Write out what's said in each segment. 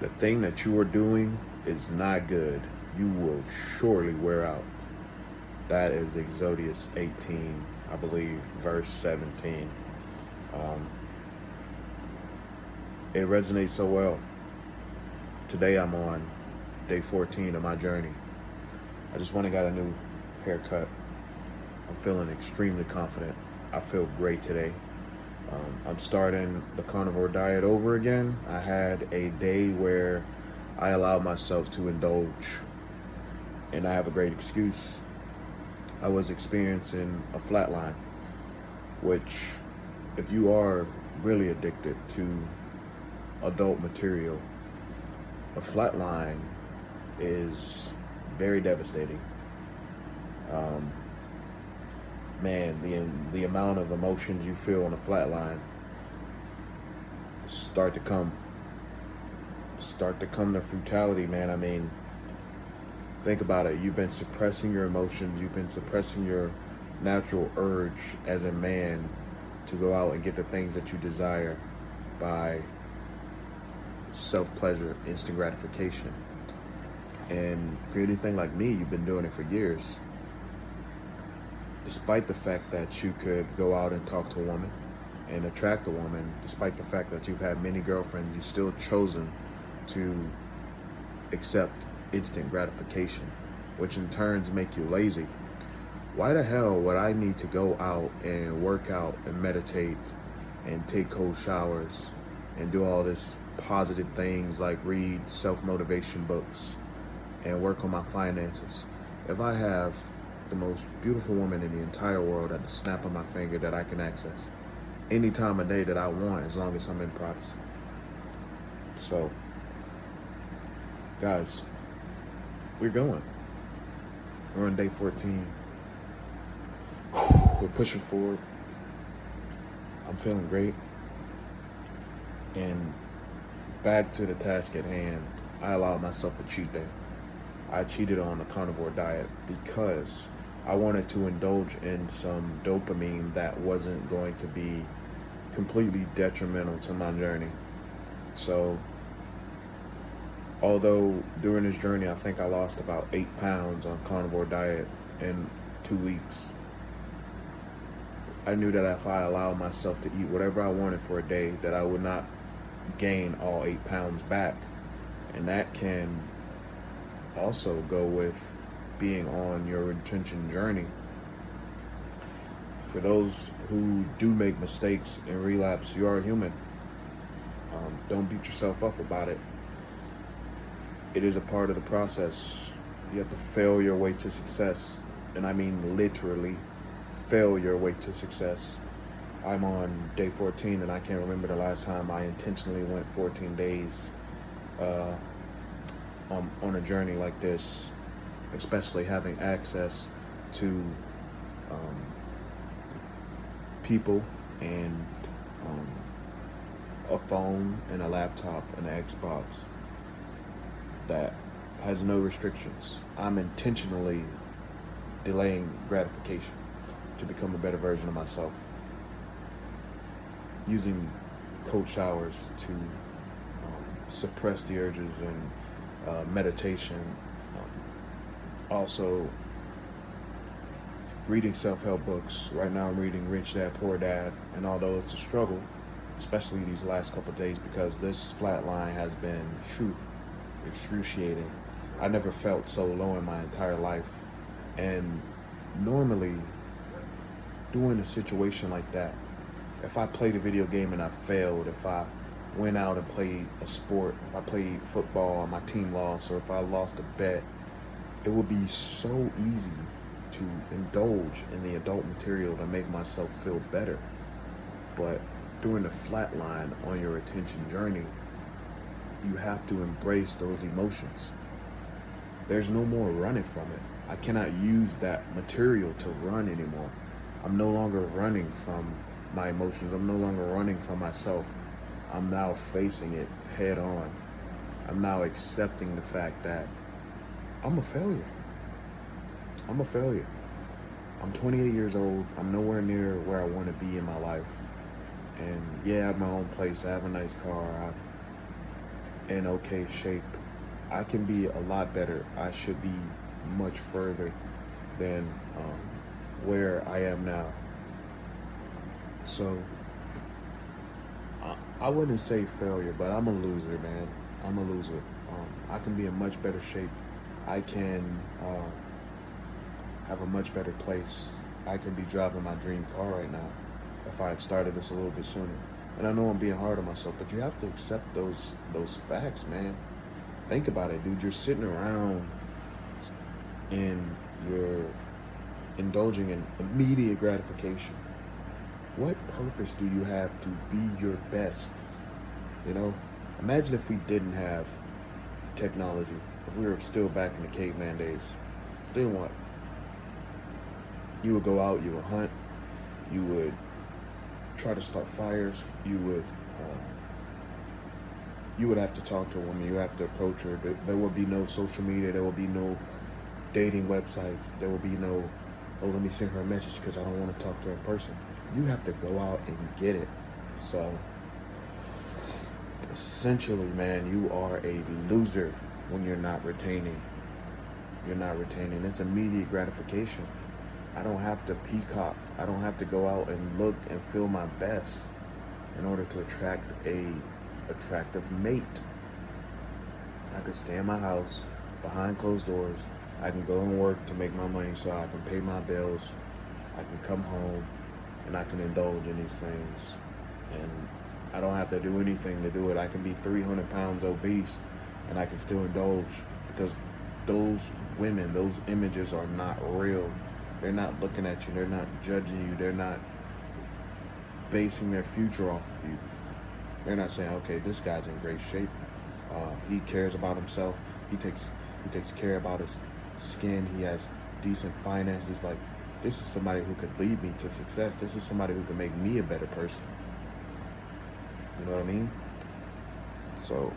The thing that you are doing is not good. You will surely wear out. That is Exodus 18, I believe, verse 17. Um, it resonates so well. Today I'm on day 14 of my journey. I just went and got a new haircut. I'm feeling extremely confident. I feel great today. I'm starting the carnivore diet over again. I had a day where I allowed myself to indulge, and I have a great excuse. I was experiencing a flatline, which, if you are really addicted to adult material, a flatline is very devastating. Um, Man, the amount of emotions you feel on a flatline start to come to fruitality, man. I mean, think about it. You've been suppressing your emotions. You've been suppressing your natural urge as a man to go out and get the things that you desire by self-pleasure, instant gratification. And if you're anything like me, you've been doing it for years. Despite the fact that you could go out and talk to a woman and attract a woman, despite the fact that you've had many girlfriends, you've still chosen to accept instant gratification, which in turns make you lazy. Why the hell would I need to go out and work out and meditate and take cold showers and do all this positive things like read self-motivation books and work on my finances if I have the most beautiful woman in the entire world at the snap of my finger that I can access any time of day that I want, as long as I'm in privacy? So, guys, we're going. We're on day 14. We're pushing forward. I'm feeling great. And back to the task at hand, I allowed myself a cheat day. I cheated on the carnivore diet because I wanted to indulge in some dopamine that wasn't going to be completely detrimental to my journey. So, although during this journey, I think I lost about 8 pounds on carnivore diet in 2 weeks, I knew that if I allowed myself to eat whatever I wanted for a day, that I would not gain all 8 pounds back. And that can also go with being on your retention journey. For those who do make mistakes and relapse, you are human. Don't beat yourself up about it. It is a part of the process. You have to fail your way to success. And I mean literally fail your way to success. I'm on day 14 and I can't remember the last time I intentionally went 14 days on a journey like this, especially having access to people and a phone and a laptop and an Xbox that has no restrictions. I'm intentionally delaying gratification to become a better version of myself, using cold showers to suppress the urges, and meditation. Also, reading self-help books. Right now I'm reading Rich Dad, Poor Dad, and although it's a struggle, especially these last couple of days, because this flat line has been excruciating. I never felt so low in my entire life. And normally, doing a situation like that, if I played a video game and I failed, if I went out and played a sport, if I played football and my team lost, or if I lost a bet, it would be so easy to indulge in the adult material to make myself feel better. But during the flat line on your attention journey, you have to embrace those emotions. There's no more running from it. I cannot use that material to run anymore. I'm no longer running from my emotions. I'm no longer running from myself. I'm now facing it head on. I'm now accepting the fact that I'm a failure. I'm a failure. I'm 28 years old. I'm nowhere near where I want to be in my life. And yeah, I have my own place. I have a nice car. in okay shape. I can be a lot better. I should be much further than where I am now. So I wouldn't say failure, but I'm a loser, man. I'm a loser. I can be in much better shape. I can have a much better place. I can be driving my dream car right now if I had started this a little bit sooner. And I know I'm being hard on myself, but you have to accept those facts, man. Think about it, dude. You're sitting around and you're indulging in immediate gratification. What purpose do you have to be your best? You know, imagine if we didn't have technology, if we were still back in the caveman days. Then what? You would go out, you would hunt, you would try to start fires, you would have to talk to a woman, you have to approach her. There would be no social media, there would be no dating websites, there would be no, oh, let me send her a message because I don't want to talk to her in person. You have to go out and get it. So essentially, man, you are a loser when you're not retaining. You're not retaining. It's immediate gratification. I don't have to peacock. I don't have to go out and look and feel my best in order to attract a attractive mate. I can stay in my house behind closed doors. I can go and work to make my money so I can pay my bills. I can come home and I can indulge in these things. And I don't have to do anything to do it. I can be 300 pounds obese and I can still indulge because those women, those images are not real. They're not looking at you. They're not judging you. They're not basing their future off of you. They're not saying, okay, this guy's in great shape. He cares about himself. He takes care about his skin. He has decent finances. Like, this is somebody who could lead me to success. This is somebody who can make me a better person. You know what I mean? So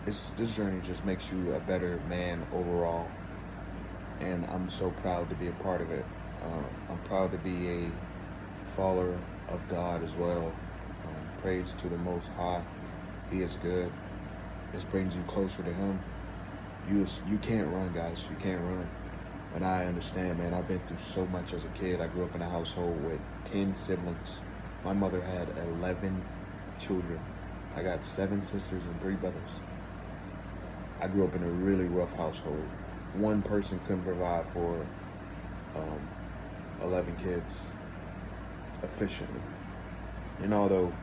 this journey just makes you a better man overall. And I'm so proud to be a part of it. I'm proud to be a follower of God as well. Praise to the Most High. He is good. This brings you closer to Him. You can't run, guys. You can't run. And I understand, man. I've been through so much as a kid. I grew up in a household with 10 siblings. My mother had 11 children. I got 7 sisters and 3 brothers. I grew up in a really rough household. One person couldn't provide for 11 kids efficiently. And although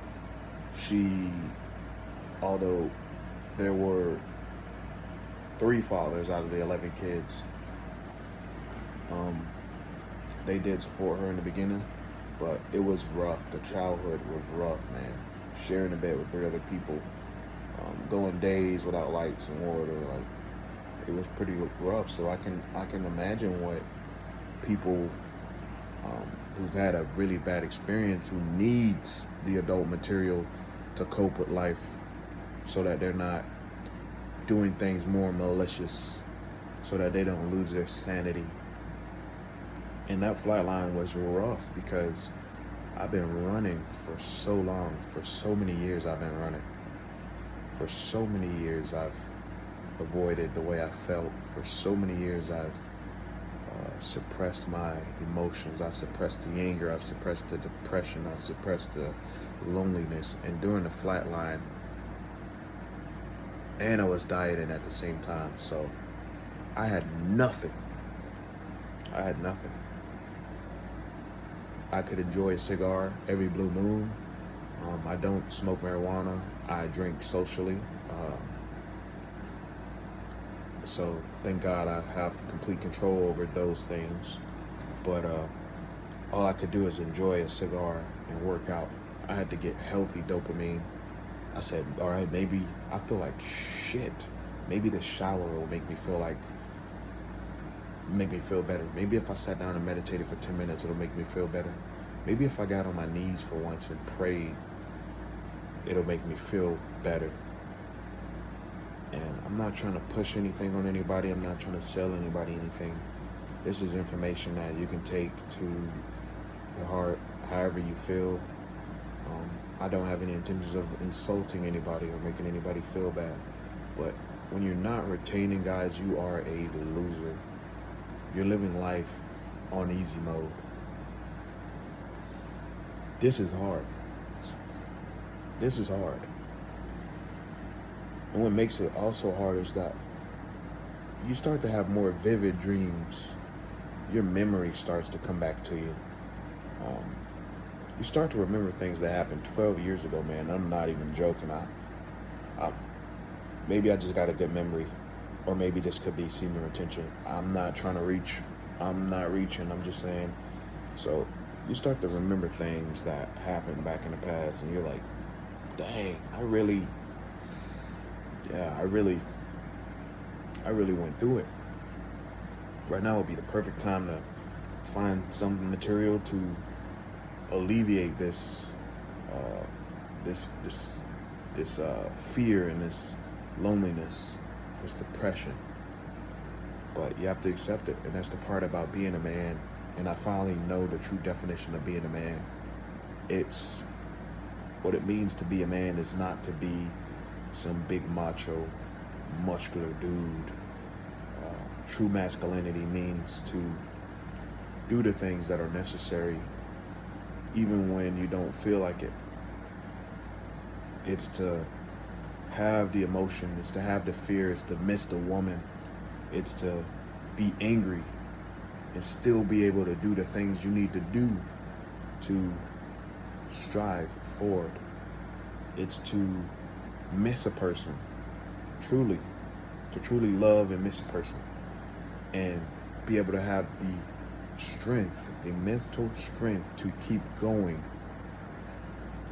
there were 3 fathers out of the 11 kids, they did support her in the beginning, but it was rough. The childhood was rough, man. Sharing a bed with 3 other people, going days without lights and water, like, it was pretty rough. So I can imagine what people who've had a really bad experience, who needs the adult material to cope with life so that they're not doing things more malicious, so that they don't lose their sanity. And that flat line was rough because I've been running for so long. For so many years I've been running. For so many years I've avoided the way I felt. For so many years I've suppressed my emotions. I've suppressed the anger. I've suppressed the depression. I've suppressed the loneliness. And during the flat line, and I was dieting at the same time, so I had nothing. I had nothing. I could enjoy a cigar every blue moon. I don't smoke marijuana. I drink socially. So thank God I have complete control over those things. But all I could do is enjoy a cigar and work out. I had to get healthy dopamine. I said, all right, maybe I feel like shit. Maybe the shower will make me feel better. Maybe if I sat down and meditated for 10 minutes, it'll make me feel better. Maybe if I got on my knees for once and prayed, it'll make me feel better. And I'm not trying to push anything on anybody. I'm not trying to sell anybody anything. This is information that you can take to your heart however you feel. I don't have any intentions of insulting anybody or making anybody feel bad. But when you're not retaining guys, you are a loser. You're living life on easy mode. This is hard. This is hard. And what makes it also hard is that you start to have more vivid dreams. Your memory starts to come back to you. You start to remember things that happened 12 years ago, man. I'm not even joking. Maybe I just got a good memory, or maybe this could be semen retention. I'm not trying to reach. I'm not reaching. I'm just saying. So you start to remember things that happened back in the past, and you're like, dang, I really went through it. Right now would be the perfect time to find some material to alleviate this fear and this loneliness, this depression. But you have to accept it, and that's the part about being a man. And I finally know the true definition of being a man. It's what it means to be a man is not to be some big macho, muscular dude. True masculinity means to do the things that are necessary even when you don't feel like it. It's to have the emotion, it's to have the fear, it's to miss the woman, it's to be angry and still be able to do the things you need to do to strive forward. It's to miss a person, to truly love and miss a person, and be able to have the strength, the mental strength to keep going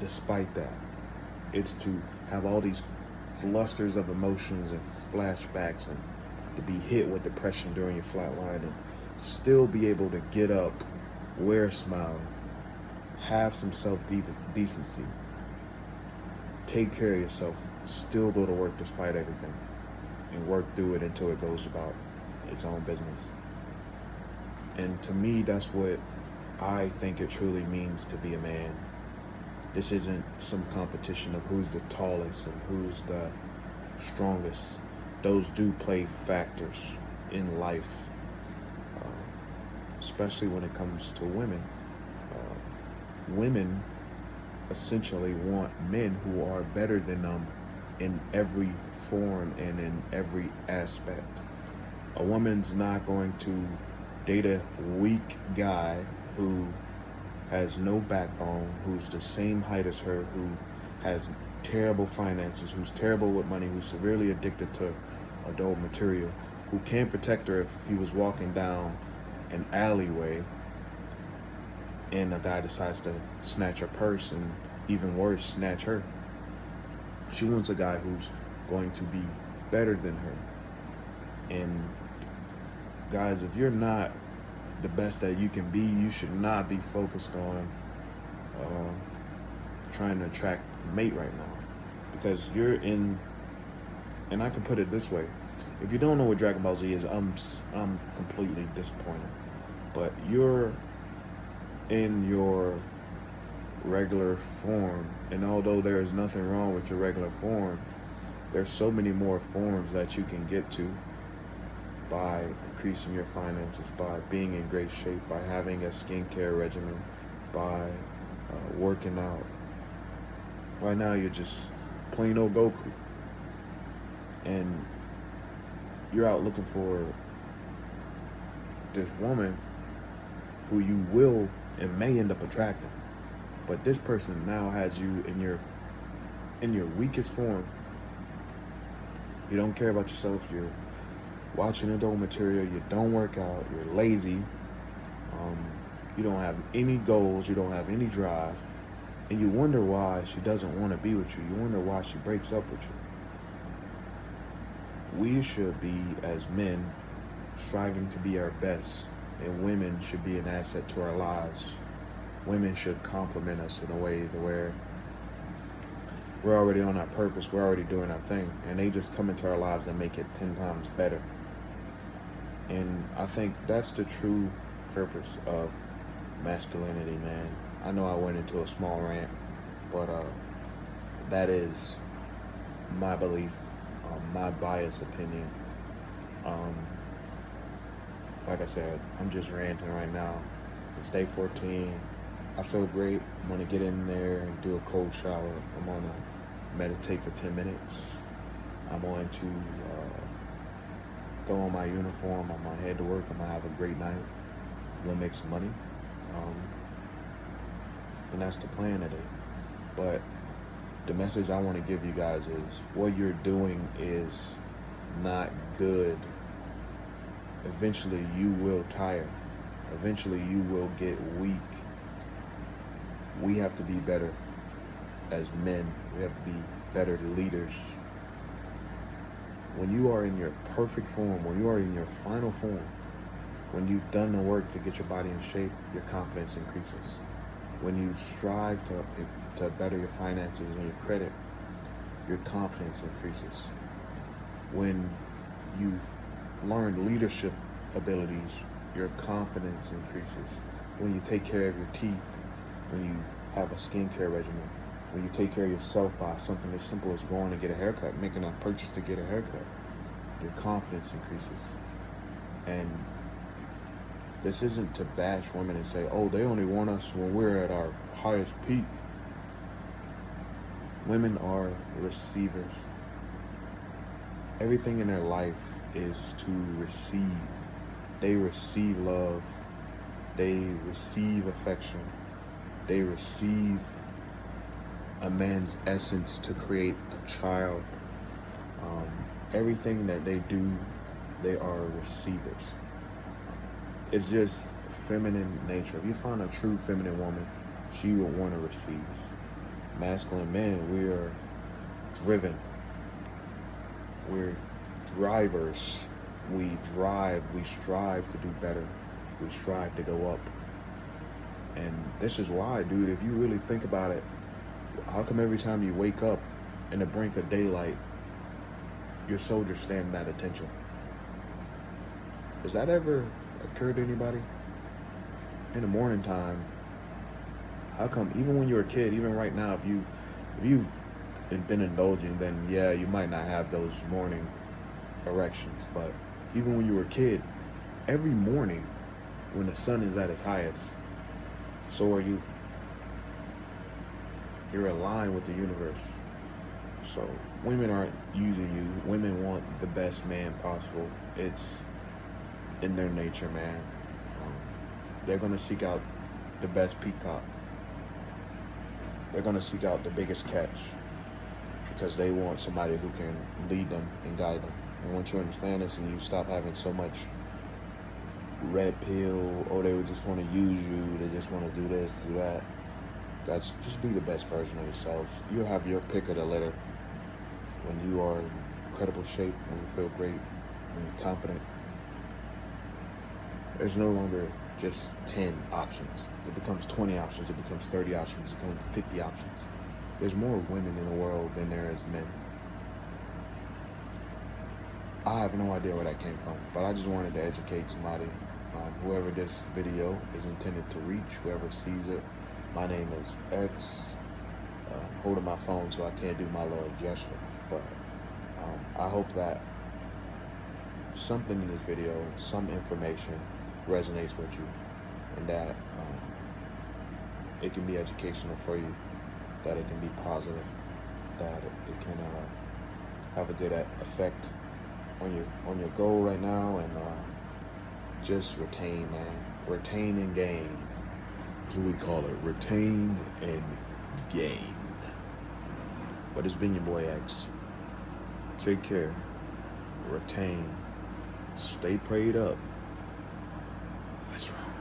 despite that. It's to have all these flusters of emotions and flashbacks, and to be hit with depression during your flat line, and still be able to get up, wear a smile, have some self-decency, take care of yourself, still go to work despite everything, and work through it until it goes about its own business. And to me, that's what I think it truly means to be a man. This isn't some competition of who's the tallest and who's the strongest. Those do play factors in life, especially when it comes to women. Women essentially want men who are better than them in every form and in every aspect. A woman's not going to date a weak guy who has no backbone, who's the same height as her, who has terrible finances, who's terrible with money, who's severely addicted to adult material, who can't protect her if he was walking down an alleyway and a guy decides to snatch her purse and, even worse, snatch her. She wants a guy who's going to be better than her. And guys, if you're not the best that you can be, you should not be focused on trying to attract a mate right now, because you're in, and I can put it this way, if you don't know what Dragon Ball Z is, I'm completely disappointed. But you're in your regular form, and although there is nothing wrong with your regular form, there's so many more forms that you can get to by increasing your finances, by being in great shape, by having a skincare regimen, by working out. Right now, you're just plain old Goku, and you're out looking for this woman who you will and may end up attracting, but this person now has you in your weakest form. You don't care about yourself. You're watching adult material. You don't work out. You're lazy. You don't have any goals. You don't have any drive. And you wonder why she doesn't want to be with you. You wonder why she breaks up with you. We should be, as men, striving to be our best. And women should be an asset to our lives. Women should compliment us in a way where we're already on our purpose. We're already doing our thing. And they just come into our lives and make it 10 times better. And I think that's the true purpose of masculinity, man. I know I went into a small rant, But that is my belief, my biased opinion. Um, like I said, I'm just ranting right now. It's day 14. I feel great. I'm gonna get in there and do a cold shower. I'm gonna meditate for 10 minutes. I'm going to throw on my uniform. I'm gonna head to work. I'm gonna have a great night. I'm gonna make some money. And that's the plan today. But the message I want to give you guys is what you're doing is not good. Eventually you will tire. Eventually you will get weak. We have to be better as men. We have to be better leaders. When you are in your perfect form, when you are in your final form, when you've done the work to get your body in shape, your confidence increases. When you strive to better your finances and your credit, your confidence increases. When you've learned leadership abilities, your confidence increases. When you take care of your teeth, when you have a skincare regimen, when you take care of yourself by something as simple as going to get a haircut, making a purchase to get a haircut, your confidence increases. And this isn't to bash women and say, oh, they only want us when we're at our highest peak. Women are receivers. Everything in their life is to receive. They receive love. They receive affection. They receive a man's essence to create a child. Everything that they do, they are receivers. It's just feminine nature. If you find a true feminine woman, she will want to receive. Masculine men, we are driven. We're drivers. We drive. We strive to do better. We strive to go up. And this is why, dude, if you really think about it, how come every time you wake up in the brink of daylight, your soldiers stand at attention? Has that ever occurred to anybody? In the morning time, how come even when you're a kid, even right now, if you've been indulging, then yeah, you might not have those morning erections. But even when you were a kid, every morning when the sun is at its highest, so are you. You're aligned with the universe. So women aren't using you. Women want the best man possible. It's in their nature, man. They're gonna seek out the best peacock. They're gonna seek out the biggest catch because they want somebody who can lead them and guide them. And once you understand this and you stop having so much red pill, or they would just want to use you, they just want to do this, do that. Guys, just be the best version of yourselves. You'll have your pick of the litter when you are in incredible shape, when you feel great, when you're confident. There's no longer just 10 options. It becomes 20 options, it becomes 30 options, it becomes 50 options. There's more women in the world than there is men. I have no idea where that came from, but I just wanted to educate somebody. Whoever this video is intended to reach, whoever sees it. My name is X. Holding my phone so I can't do my little gesture, but I hope that something in this video, some information resonates with you, and that it can be educational for you, that it can be positive, that it can have a good effect on your goal right now, and just retain, man. Retain and gain is what we call it. Retain and gain. But it's been your boy X. Take care. Retain. Stay prayed up. Let's ride.